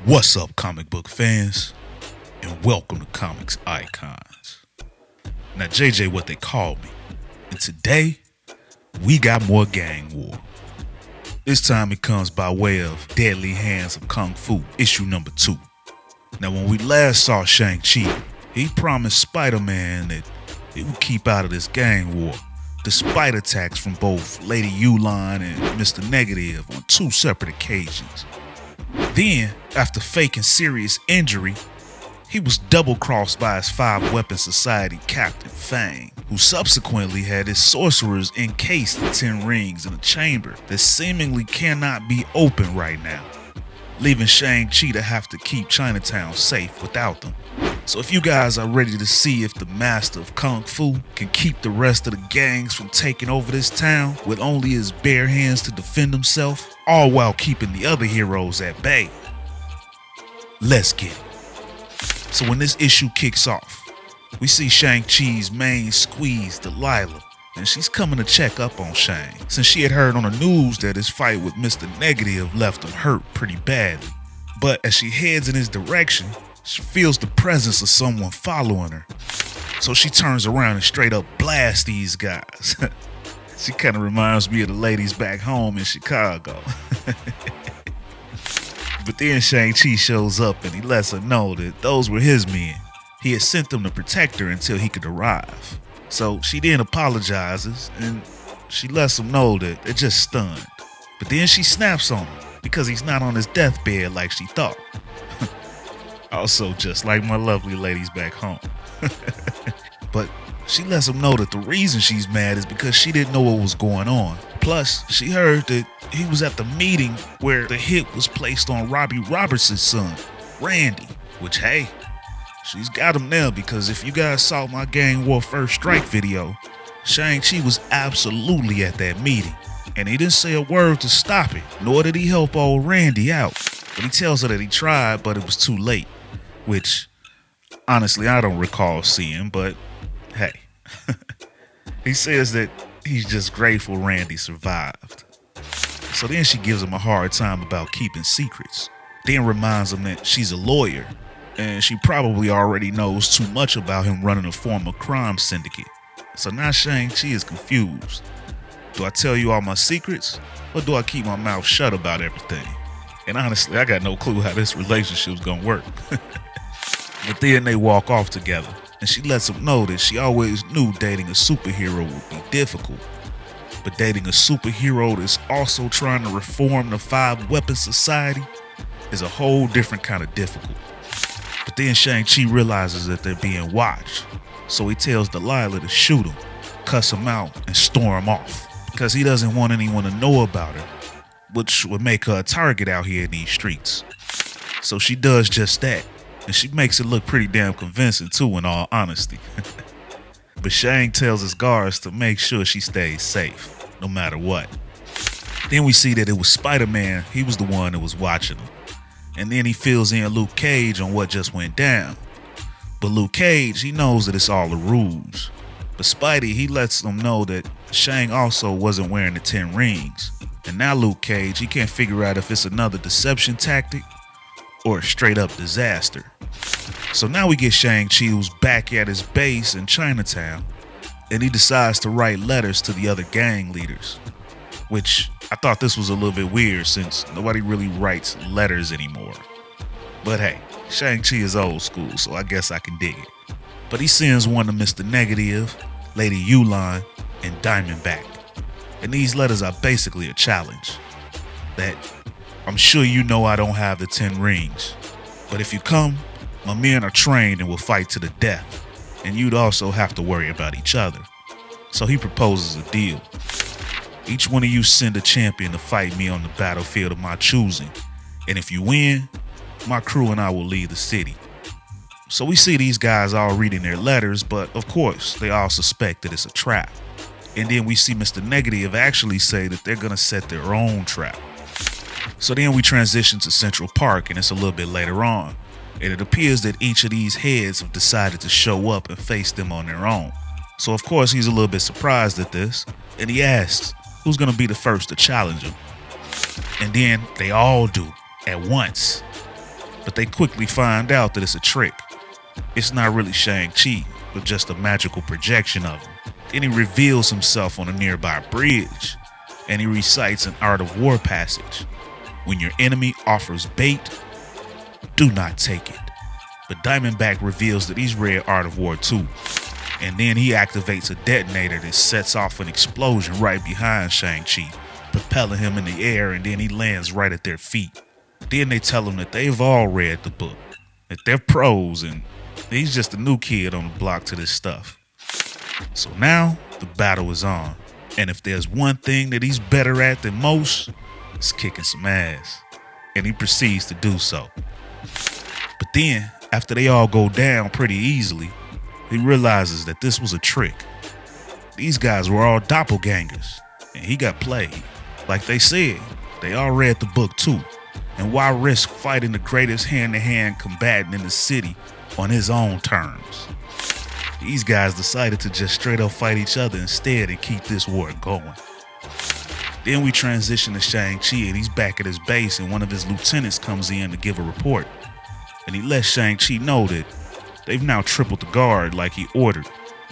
What's up, comic book fans, and welcome to Comics Icons. Now, JJ, what they call me, and today we got more gang war. This time it comes by way of Deadly Hands of Kung Fu, issue number 2. Now, when we last saw Shang-Chi, he promised Spider-Man that he would keep out of this gang war, despite attacks from both Lady Yulan and Mr. Negative on 2 separate occasions. Then, after faking serious injury, he was double-crossed by his 5-Weapon Society Captain Fang, who subsequently had his sorcerers encased in 10 rings in a chamber that seemingly cannot be opened right now, leaving Shang-Chi to have to keep Chinatown safe without them. So if you guys are ready to see if the master of Kung Fu can keep the rest of the gangs from taking over this town with only his bare hands to defend himself, all while keeping the other heroes at bay, let's get it. So when this issue kicks off, we see Shang-Chi's main squeeze, Delilah, and she's coming to check up on Shang, since she had heard on the news that his fight with Mr. Negative left him hurt pretty badly. But as she heads in his direction, she feels the presence of someone following her. So she turns around and straight up blasts these guys. She kind of reminds me of the ladies back home in Chicago. But then Shang-Chi shows up and he lets her know that those were his men. He had sent them to protect her until he could arrive. So she then apologizes and she lets him know that they're just stunned. But then she snaps on him because he's not on his deathbed like she thought. Also, just like my lovely ladies back home. But she lets him know that the reason she's mad is because she didn't know what was going on. Plus, she heard that he was at the meeting where the hit was placed on Robbie Robertson's son, Randy. Which, hey, she's got him now, because if you guys saw my Gang War First Strike video, Shang-Chi was absolutely at that meeting. And he didn't say a word to stop it, nor did he help old Randy out. But he tells her that he tried, but it was too late. Which, honestly, I don't recall seeing, but hey. He says that he's just grateful Randy survived. So then she gives him a hard time about keeping secrets. Then reminds him that she's a lawyer, and she probably already knows too much about him running a former crime syndicate. So now Shang-Chi is confused. Do I tell you all my secrets, or do I keep my mouth shut about everything? And honestly, I got no clue how this relationship's gonna work. But then they walk off together, and she lets him know that she always knew dating a superhero would be difficult. But dating a superhero that's also trying to reform the 5-Weapon Society is a whole different kind of difficult. But then Shang-Chi realizes that they're being watched, so he tells Delilah to shoot him, cuss him out, and storm off, because he doesn't want anyone to know about her, which would make her a target out here in these streets. So she does just that, and she makes it look pretty damn convincing too, in all honesty. But Shang tells his guards to make sure she stays safe, no matter what. Then we see that it was Spider-Man, he was the one that was watching him. And then he fills in Luke Cage on what just went down. But Luke Cage, he knows that it's all a ruse. But Spidey, he lets them know that Shang also wasn't wearing the 10 rings. And now Luke Cage, he can't figure out if it's another deception tactic or a straight up disaster. So now we get Shang-Chi, who's back at his base in Chinatown, and he decides to write letters to the other gang leaders, which I thought this was a little bit weird since nobody really writes letters anymore. But hey, Shang-Chi is old school, so I guess I can dig it. But he sends one to Mr. Negative, Lady Yulan, and Diamondback. And these letters are basically a challenge. That I'm sure you know I don't have the 10 rings, but if you come, my men are trained and will fight to the death, and you'd also have to worry about each other. So he proposes a deal. Each one of you send a champion to fight me on the battlefield of my choosing, and if you win, my crew and I will leave the city. So we see these guys all reading their letters, but of course, they all suspect that it's a trap. And then we see Mr. Negative actually say that they're gonna set their own trap. So then we transition to Central Park, and it's a little bit later on, and it appears that each of these heads have decided to show up and face them on their own. So of course he's a little bit surprised at this, and he asks who's gonna be the first to challenge him. And then they all do, at once. But they quickly find out that it's a trick. It's not really Shang-Chi, but just a magical projection of him. Then he reveals himself on a nearby bridge, and he recites an art of war passage. When your enemy offers bait, do not take it. But Diamondback reveals that he's read Art of War too, and then he activates a detonator that sets off an explosion right behind Shang-Chi, propelling him in the air, and then he lands right at their feet. Then they tell him that they've all read the book, that they're pros, and he's just a new kid on the block to this stuff. So now the battle is on, and if there's one thing that he's better at than most, it's kicking some ass, and he proceeds to do so. But then, after they all go down pretty easily, he realizes that this was a trick. These guys were all doppelgangers, and he got played. Like they said, they all read the book too, and why risk fighting the greatest hand-to-hand combatant in the city on his own terms? These guys decided to just straight up fight each other instead and keep this war going. Then we transition to Shang-Chi, and he's back at his base, and one of his lieutenants comes in to give a report. And he lets Shang-Chi know that they've now tripled the guard like he ordered,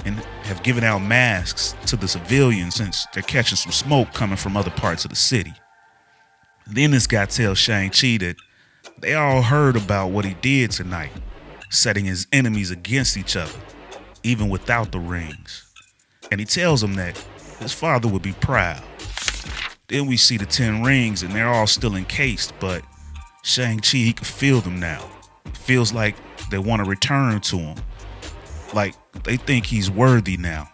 and have given out masks to the civilians since they're catching some smoke coming from other parts of the city. Then this guy tells Shang-Chi that they all heard about what he did tonight, setting his enemies against each other, even without the rings. And he tells him that his father would be proud. Then we see the 10 rings, and they're all still encased, but Shang-Chi, he can feel them now. It feels like they want to return to him. Like they think he's worthy now,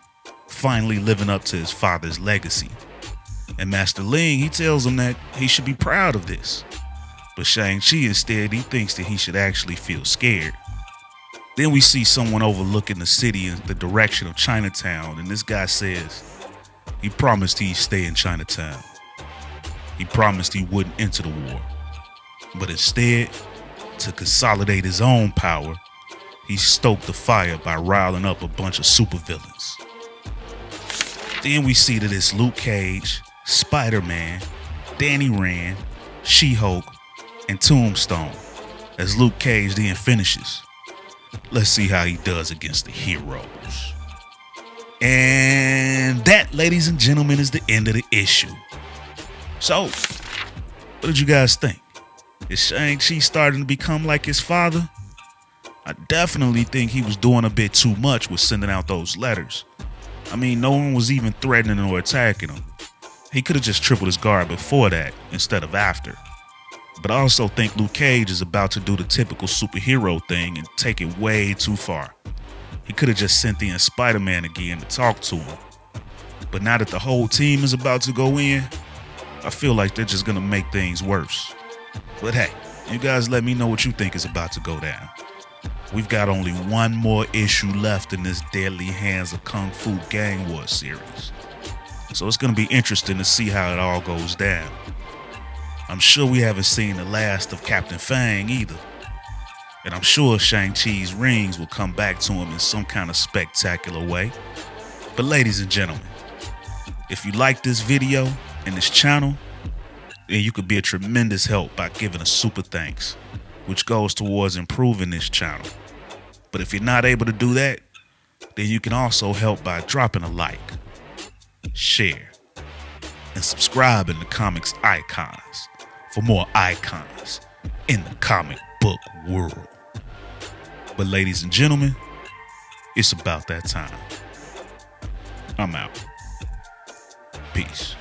finally living up to his father's legacy. And Master Ling, he tells him that he should be proud of this. But Shang-Chi instead, he thinks that he should actually feel scared. Then we see someone overlooking the city in the direction of Chinatown, and this guy says he promised he'd stay in Chinatown. He promised he wouldn't enter the war. But instead, to consolidate his own power, he stoked the fire by riling up a bunch of supervillains. Then we see that it's Luke Cage, Spider-Man, Danny Rand, She-Hulk, and Tombstone, as Luke Cage then finishes. Let's see how he does against the heroes. And that, ladies and gentlemen, is the end of the issue. So, what did you guys think? Is Shang-Chi starting to become like his father? I definitely think he was doing a bit too much with sending out those letters. I mean, no one was even threatening or attacking him. He could have just tripled his guard before that instead of after. But I also think Luke Cage is about to do the typical superhero thing and take it way too far. He could have just sent in Spider-Man again to talk to him. But now that the whole team is about to go in, I feel like they're just gonna make things worse. But hey, you guys let me know what you think is about to go down. We've got only one more issue left in this Deadly Hands of Kung Fu Gang War series. So it's gonna be interesting to see how it all goes down. I'm sure we haven't seen the last of Captain Fang either. And I'm sure Shang-Chi's rings will come back to him in some kind of spectacular way. But ladies and gentlemen, if you like this video and this channel, then you could be a tremendous help by giving a super thanks, which goes towards improving this channel. But if you're not able to do that, then you can also help by dropping a like, share, and subscribe in the comics icons for more icons in the comic book world. But ladies and gentlemen, it's about that time. I'm out. Peace.